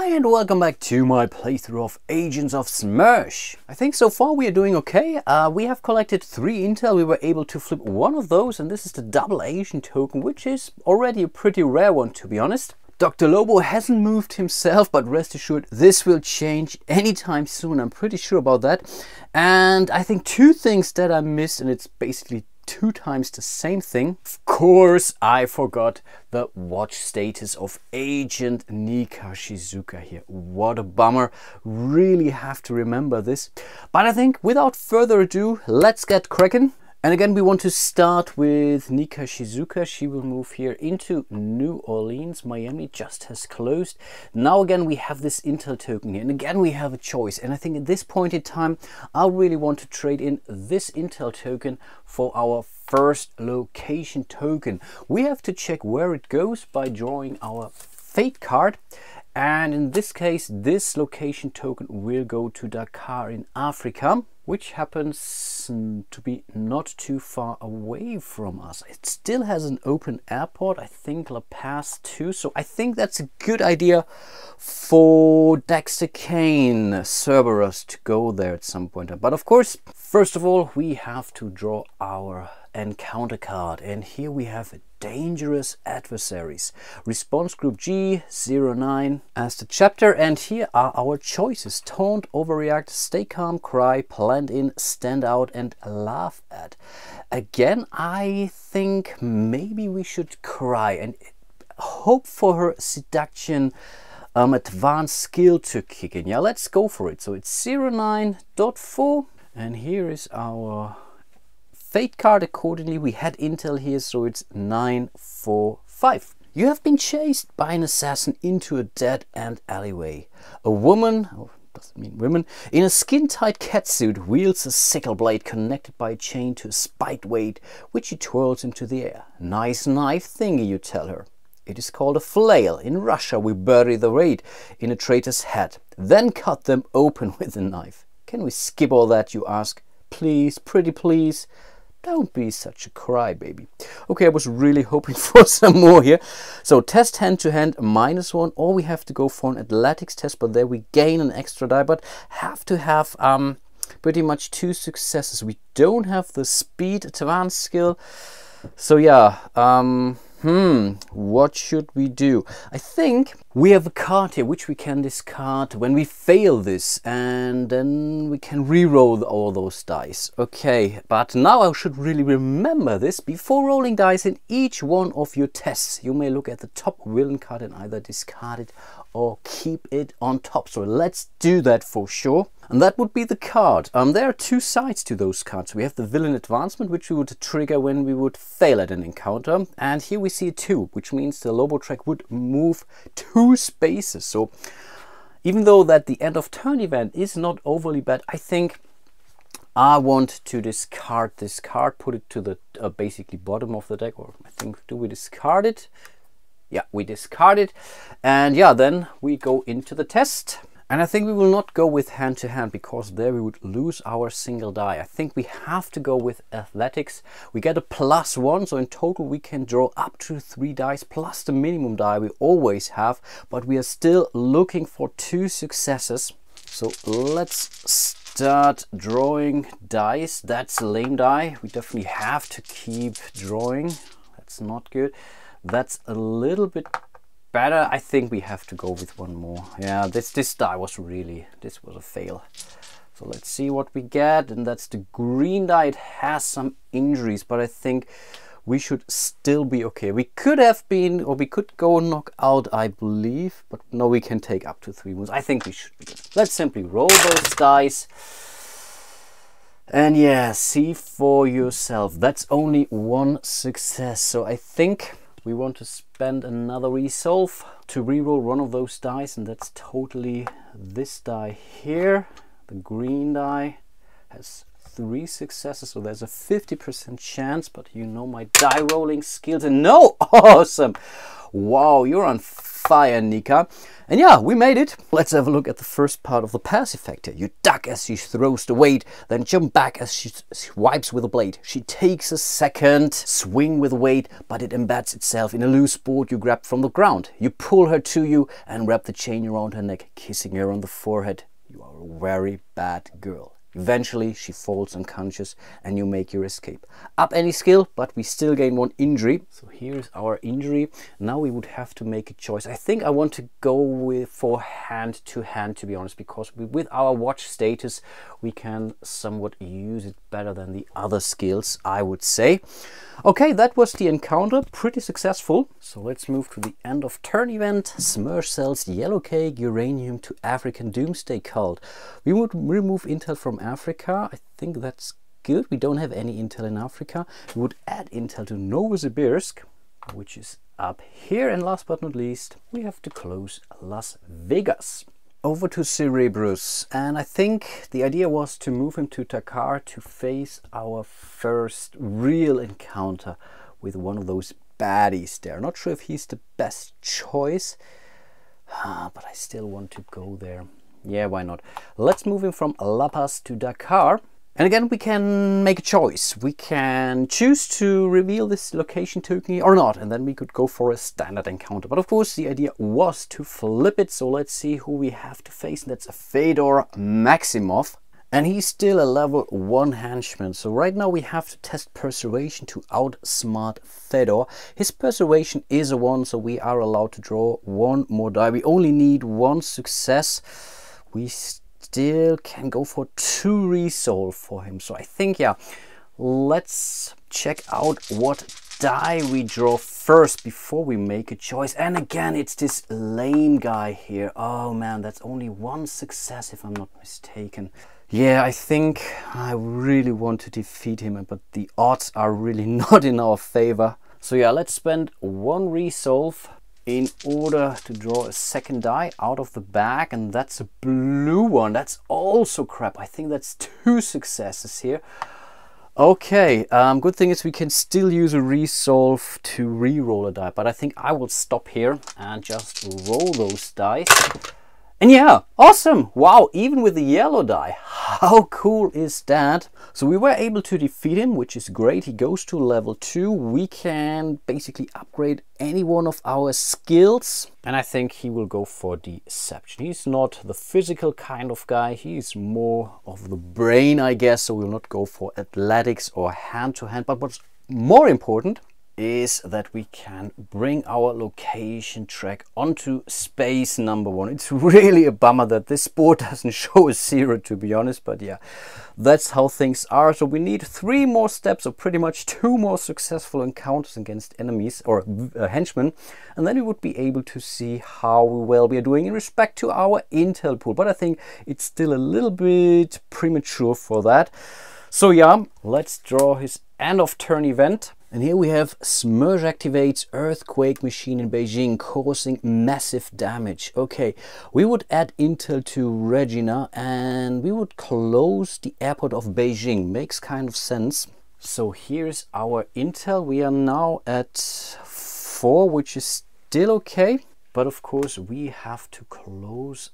Hi and welcome back to my playthrough of Agents of SMERSH. I think so far we are doing okay. We have collected 3 intel. We were able to flip one of those, and this is the double Asian token, which is already a pretty rare one, to be honest. Dr. Lobo hasn't moved himself, but rest assured this will change anytime soon. I'm pretty sure about that. And I think 2 things that I missed, and it's basically 2 times the same thing. Of course, I forgot the watch status of Agent Nika Shizuka here. What a bummer. Really have to remember this. But I think without further ado, let's get cracking. And again, we want to start with Nika Shizuka. She will move here into New Orleans. Miami just has closed. Now again, we have this intel token here. And again, we have a choice. And I think at this point in time, I really want to trade in this intel token for our first location token. We have to check where it goes by drawing our fate card. And in this case, this location token will go to Dakar in Africa, which happens to be not too far away from us. It still has an open airport, I think La Paz too. So I think that's a good idea for Dexter Kane, Cerberus, to go there at some point. But of course, first of all, we have to draw our encounter card. And here we have Dangerous Adversaries. Response group G09 as the chapter, and here are our choices: taunt, overreact, stay calm, cry, blend in, stand out, and laugh at. Again, I think maybe we should cry and hope for her seduction advanced skill to kick in. Yeah, let's go for it. So it's 09.4, and here is our fate card. Accordingly, we had intel here, so it's 945. You have been chased by an assassin into a dead-end alleyway. A woman, oh, doesn't mean women, in a skin-tight catsuit wields a sickle blade connected by a chain to a spiked weight, which she twirls into the air. Nice knife thingy, you tell her. It is called a flail. In Russia, we bury the weight in a traitor's head, then cut them open with a knife. Can we skip all that, you ask? Please, pretty please. Don't be such a crybaby. Okay, I was really hoping for some more here. So test hand-to-hand -1, or we have to go for an athletics test, but there we gain an extra die, but have to have pretty much 2 successes. We don't have the speed advanced skill. So yeah, what should we do? I think we have a card here which we can discard when we fail this, and then we can re-roll all those dice. Okay, but now I should really remember this. Before rolling dice in each one of your tests, you may look at the top villain card and either discard it or keep it on top. So let's do that for sure. And that would be the card. There are 2 sides to those cards. We have the villain advancement, which we would trigger when we would fail at an encounter. And here we see a 2, which means the Lobo track would move 2 spaces. So even though that the end of turn event is not overly bad, I think I want to discard this card, put it to the basically bottom of the deck. Or I think, do we discard it? Yeah, we discard it. And yeah, then we go into the test. And I think we will not go with hand-to-hand, because there we would lose our single die. I think we have to go with athletics. We get a +1, so in total we can draw up to 3 dice plus the minimum die we always have, but we are still looking for 2 successes. So let's start drawing dice. That's a lame die. We definitely have to keep drawing. That's not good. That's a little bit better. I think we have to go with 1 more. Yeah, this die was this was a fail. So let's see what we get, and that's the green die. It has some injuries, but I think we should still be okay. We could have been, or we could go knock out, I believe, but no, we can take up to 3 wounds. I think we should be good. Let's simply roll those dice. And yeah, see for yourself. That's only 1 success. So I think we want to spend another resolve to reroll one of those dice, and that's totally this die here. The green die has 3 successes, so there's a 50% chance, but you know my die rolling skills, and no! Awesome! Wow, you're on fire, Nika. And yeah, we made it. Let's have a look at the first part of the pass effect here. You duck as she throws the weight, then jump back as she swipes with the blade. She takes a second swing with the weight, but it embeds itself in a loose board you grab from the ground. You pull her to you and wrap the chain around her neck, kissing her on the forehead. You are a very bad girl. Eventually she falls unconscious and you make your escape. Up any skill, but we still gain 1 injury. So here's our injury. Now we would have to make a choice. I think I want to go for hand to hand, to be honest, because with our watch status we can somewhat use it better than the other skills, I would say. Okay, that was the encounter, pretty successful. So let's move to the end of turn event. SMERSH sells yellow cake uranium to African doomsday cult. We would remove intel from Africa. I think that's good. We don't have any intel in Africa. We would add intel to Novosibirsk, which is up here. And last but not least, we have to close Las Vegas. Over to Cerebrus, and I think the idea was to move him to Dakar to face our first real encounter with one of those baddies there. Not sure if he's the best choice, but I still want to go there. Yeah, why not? Let's move him from La Paz to Dakar. And again, we can make a choice. We can choose to reveal this location token or not, and then we could go for a standard encounter. But of course, the idea was to flip it, so let's see who we have to face. That's a Fedor Maximov, and he's still a level 1 henchman. So right now we have to test persuasion to outsmart Fedor. His persuasion is a 1, so we are allowed to draw 1 more die. We only need 1 success. We still can go for 2 resolve for him. So I think, yeah, let's check out what die we draw first before we make a choice. And again, it's this lame guy here. Oh man, that's only 1 success if I'm not mistaken. Yeah, I think I really want to defeat him, but the odds are really not in our favor. So yeah, let's spend 1 resolve in order to draw a second die out of the bag, and that's a blue one. That's also crap. I think that's 2 successes here. Okay, good thing is we can still use a resolve to re-roll a die, but I think I will stop here and just roll those dice. And yeah, awesome! Wow, even with the yellow die, how cool is that? So we were able to defeat him, which is great. He goes to level 2. We can basically upgrade any one of our skills. And I think he will go for deception. He's not the physical kind of guy. He's more of the brain, I guess. So we'll not go for athletics or hand-to-hand. But what's more important is that we can bring our location track onto space number 1. It's really a bummer that this board doesn't show a 0, to be honest, but yeah, that's how things are. So we need 3 more steps, or pretty much 2 more successful encounters against enemies or henchmen, and then we would be able to see how well we are doing in respect to our intel pool. But I think it's still a little bit premature for that. So yeah, let's draw his end of turn event. And here we have SMERSH activates earthquake machine in Beijing, causing massive damage. Okay, we would add intel to Regina and we would close the airport of Beijing. Makes kind of sense. So here's our intel. We are now at 4, which is still okay. But of course we have to close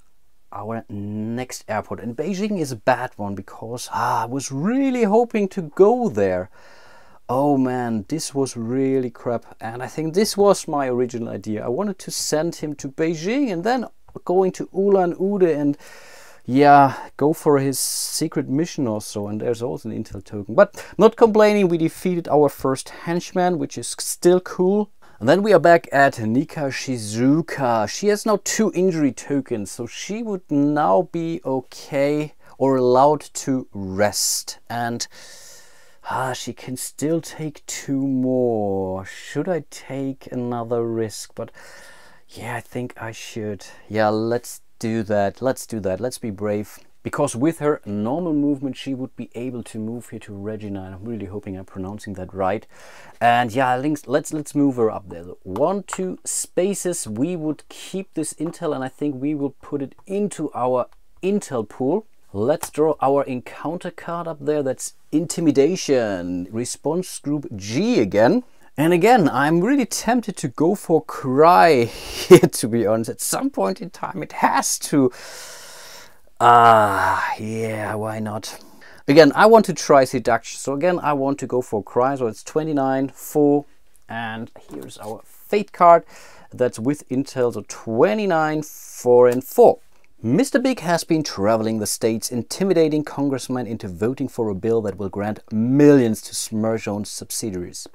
our next airport. And Beijing is a bad one because I was really hoping to go there. Oh man, this was really crap, and I think this was my original idea. I wanted to send him to Beijing and then going to Ulan-Ude and yeah, go for his secret mission or so, and there's also an intel token. But not complaining, we defeated our first henchman, which is still cool. And then we are back at Nika Shizuka. She has now 2 injury tokens, so she would now be okay or allowed to rest. And she can still take 2 more. Should I take another risk? But yeah, I think I should. Yeah, let's do that. Let's do that. Let's be brave. Because with her normal movement, she would be able to move here to Regina. And I'm really hoping I'm pronouncing that right. And yeah, let's move her up there. 1, 2 spaces. We would keep this intel, and I think we will put it into our intel pool. Let's draw our encounter card up there. That's Intimidation. Response group G again. And again, I'm really tempted to go for Cry here, to be honest. At some point in time, it has to. Yeah, why not? Again, I want to try Seduction. So again, I want to go for Cry. So it's 29, 4. And here's our Fate card. That's with Intel. So 29, 4, and 4. Mr. Big has been traveling the states, intimidating congressmen into voting for a bill that will grant millions to SMERSH-owned subsidiaries.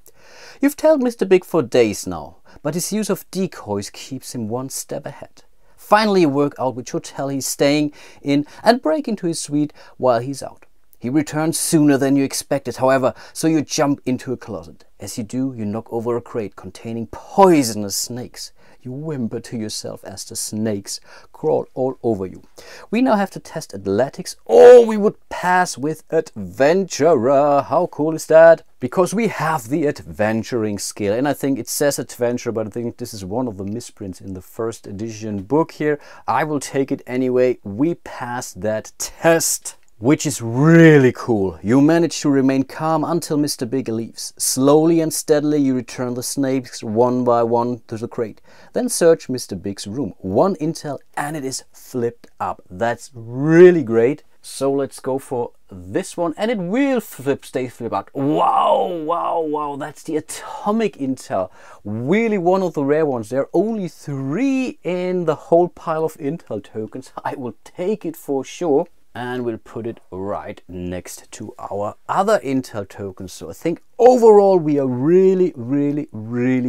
You've tailed Mr. Big for days now, but his use of decoys keeps him one step ahead. Finally, you work out which hotel he's staying in and break into his suite while he's out. He returns sooner than you expected, however, so you jump into a closet. As you do, you knock over a crate containing poisonous snakes. You whimper to yourself as the snakes crawl all over you. We now have to test athletics, or we would pass with adventurer. How cool is that? Because we have the adventuring skill, and I think it says adventure, but I think this is one of the misprints in the first edition book here. I will take it anyway. We passed that test, which is really cool. You manage to remain calm until Mr. Big leaves. Slowly and steadily you return the snakes one by one to the crate. Then search Mr. Big's room. 1 intel and it is flipped up. That's really great. So let's go for this one, and it will stay flipped up. Wow, wow, wow, that's the atomic intel. Really one of the rare ones. There are only 3 in the whole pile of intel tokens. I will take it for sure. And we'll put it right next to our other intel tokens. So I think overall we are really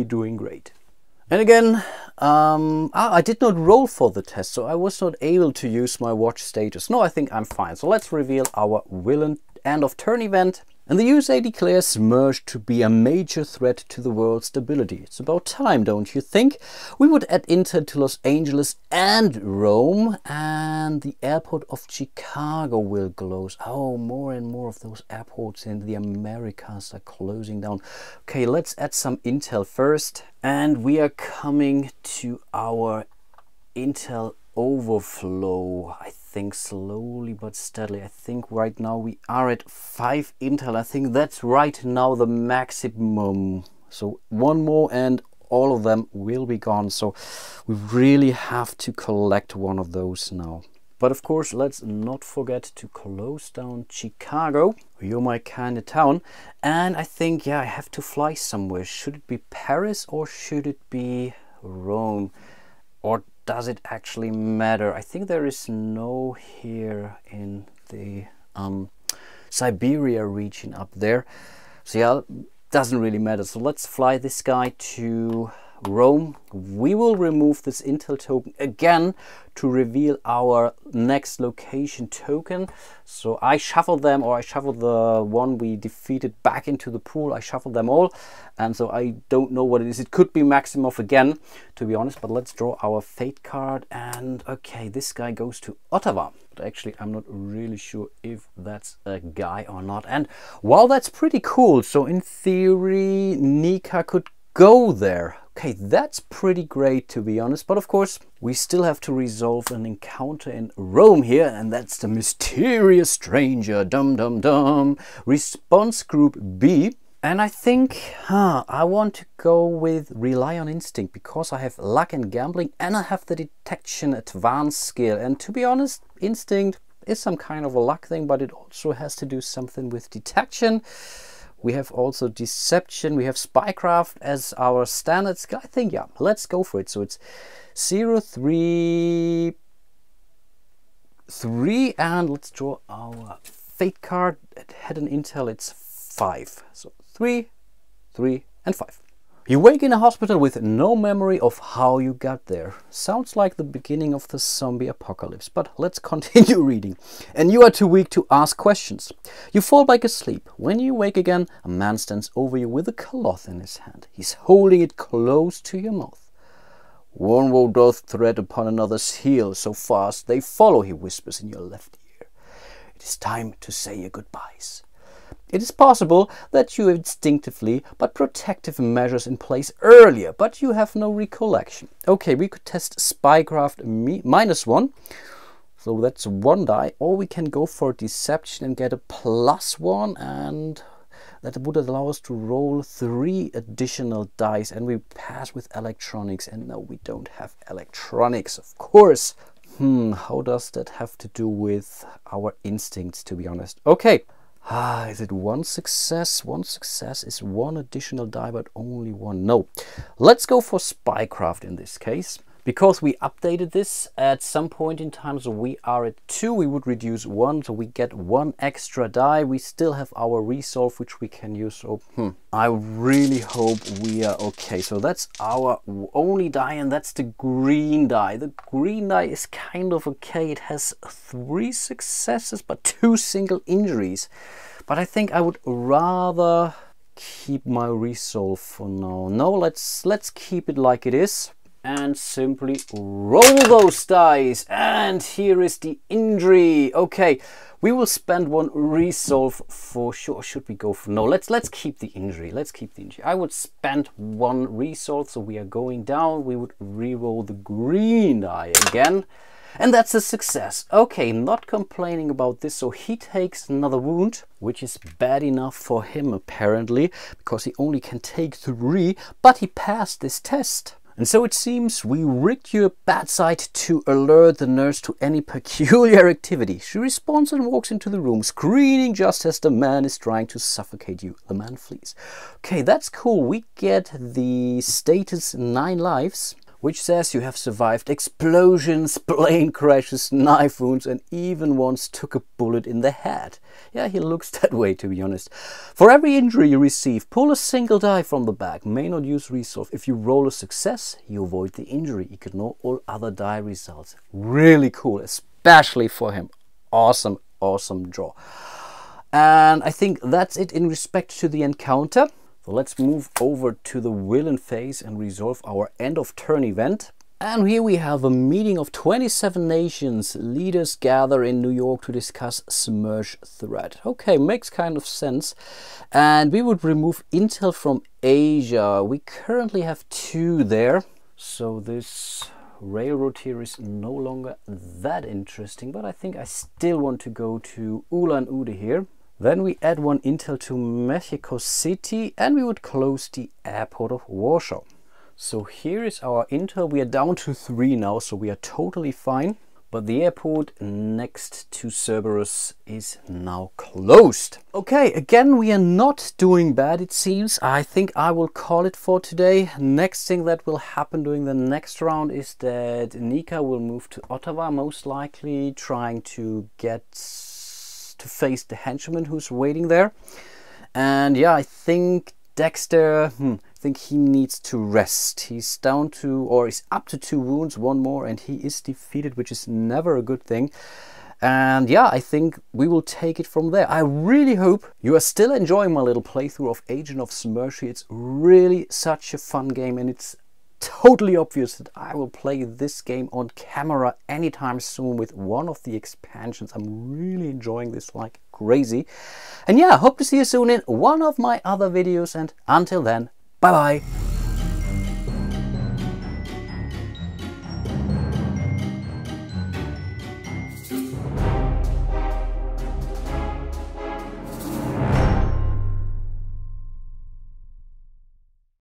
doing great. And again, I did not roll for the test, so I was not able to use my watch status. No, I think I'm fine. So let's reveal our villain end of turn event. And the USA declares SMERSH to be a major threat to the world's stability. It's about time, don't you think? We would add intel to Los Angeles and Rome, and the airport of Chicago will close. Oh, more and more of those airports in the Americas are closing down. Okay, let's add some intel first. And we are coming to our intel overflow. I think slowly but steadily. I think right now we are at 5 intel. I think that's right now the maximum. So 1 more and all of them will be gone. So we really have to collect one of those now. But of course, let's not forget to close down Chicago. You're my kind of town. And I think, yeah, I have to fly somewhere. Should it be Paris or should it be Rome? Or does it actually matter? I think there is snow here in the Siberia region up there. So yeah, doesn't really matter. So let's fly this guy to Rome. We will remove this intel token again to reveal our next location token. So I shuffled them, or I shuffled the one we defeated back into the pool. I shuffled them all, and so I don't know what it is. It could be Maximoff again, to be honest, but let's draw our fate card. And okay, this guy goes to Ottawa, but actually I'm not really sure if that's a guy or not. And wow, that's pretty cool. So in theory Nika could go there. Okay, that's pretty great, to be honest. But of course, we still have to resolve an encounter in Rome here, and that's the mysterious stranger. Dum dum dum. Response group B. And I think I want to go with Rely on Instinct, because I have luck and gambling and I have the detection advanced skill. And to be honest, Instinct is some kind of a luck thing, but it also has to do something with detection. We have also Deception, we have Spycraft as our standard skill. I think, yeah, let's go for it. So it's 0, 3, 3, and let's draw our fate card. At Head and Intel, it's 5. So 3, 3, and 5. You wake in a hospital with no memory of how you got there. Sounds like the beginning of the zombie apocalypse, but let's continue reading. And you are too weak to ask questions. You fall back asleep. When you wake again, a man stands over you with a cloth in his hand. He's holding it close to your mouth. One woe doth tread upon another's heel, so fast they follow, he whispers in your left ear. It is time to say your goodbyes. It is possible that you instinctively put protective measures in place earlier, but you have no recollection. Okay, we could test Spycraft -1. So that's 1 die, or we can go for deception and get a +1, and that would allow us to roll 3 additional dice, and we pass with electronics, and no, we don't have electronics, of course. How does that have to do with our instincts, to be honest? Okay. Is it 1 success? 1 success is 1 additional die, but only 1. No. Let's go for spycraft in this case. Because we updated this at some point in time, so we are at 2, we would reduce 1, so we get 1 extra die. We still have our resolve, which we can use. So I really hope we are okay. So that's our only die, and that's the green die. The green die is kind of okay. It has 3 successes, but 2 single injuries. But I think I would rather keep my resolve for now. No, let's keep it like it is. And simply roll those dice, and here is the injury. Okay, we will spend 1 resolve for sure. Should we go for no? Let's keep the injury. Let's keep the injury. I would spend 1 resolve, so we are going down. We would re-roll the green die again, and that's a success. Okay, not complaining about this. So he takes another wound, which is bad enough for him apparently, because he only can take 3, but he passed this test. And so it seems we rigged your bad side to alert the nurse to any peculiar activity. She responds and walks into the room, screaming just as the man is trying to suffocate you. The man flees. Okay, that's cool. We get the status 9 lives, which says you have survived explosions, plane crashes, knife wounds, and even once took a bullet in the head. Yeah, he looks that way, to be honest. For every injury you receive, pull a single die from the bag. May not use resolve. If you roll a success, you avoid the injury. Ignore all other die results. Really cool, especially for him. Awesome, awesome draw. And I think that's it in respect to the encounter. So let's move over to the villain phase and resolve our end of turn event. And here we have a meeting of 27 nations. Leaders gather in New York to discuss SMERSH threat. Okay, makes kind of sense. And we would remove intel from Asia. We currently have 2 there. So this railroad here is no longer that interesting, but I think I still want to go to Ulan-Ude here. Then we add 1 intel to Mexico City, and we would close the airport of Warsaw. So here is our intel. We are down to 3 now, so we are totally fine. But the airport next to Cerberus is now closed. Okay, again, we are not doing bad, it seems. I think I will call it for today. Next thing that will happen during the next round is that Nika will move to Ottawa, most likely, trying to get to face the henchman who's waiting there. And yeah, I think Dexter, I think he needs to rest. He's down to, or he's up to 2 wounds, 1 more, and he is defeated, which is never a good thing. And yeah, I think we will take it from there. I really hope you are still enjoying my little playthrough of Agent of SMERSH. It's really such a fun game, and it's totally obvious that I will play this game on camera anytime soon with one of the expansions. I'm really enjoying this like crazy. And yeah, hope to see you soon in one of my other videos, and until then, bye bye.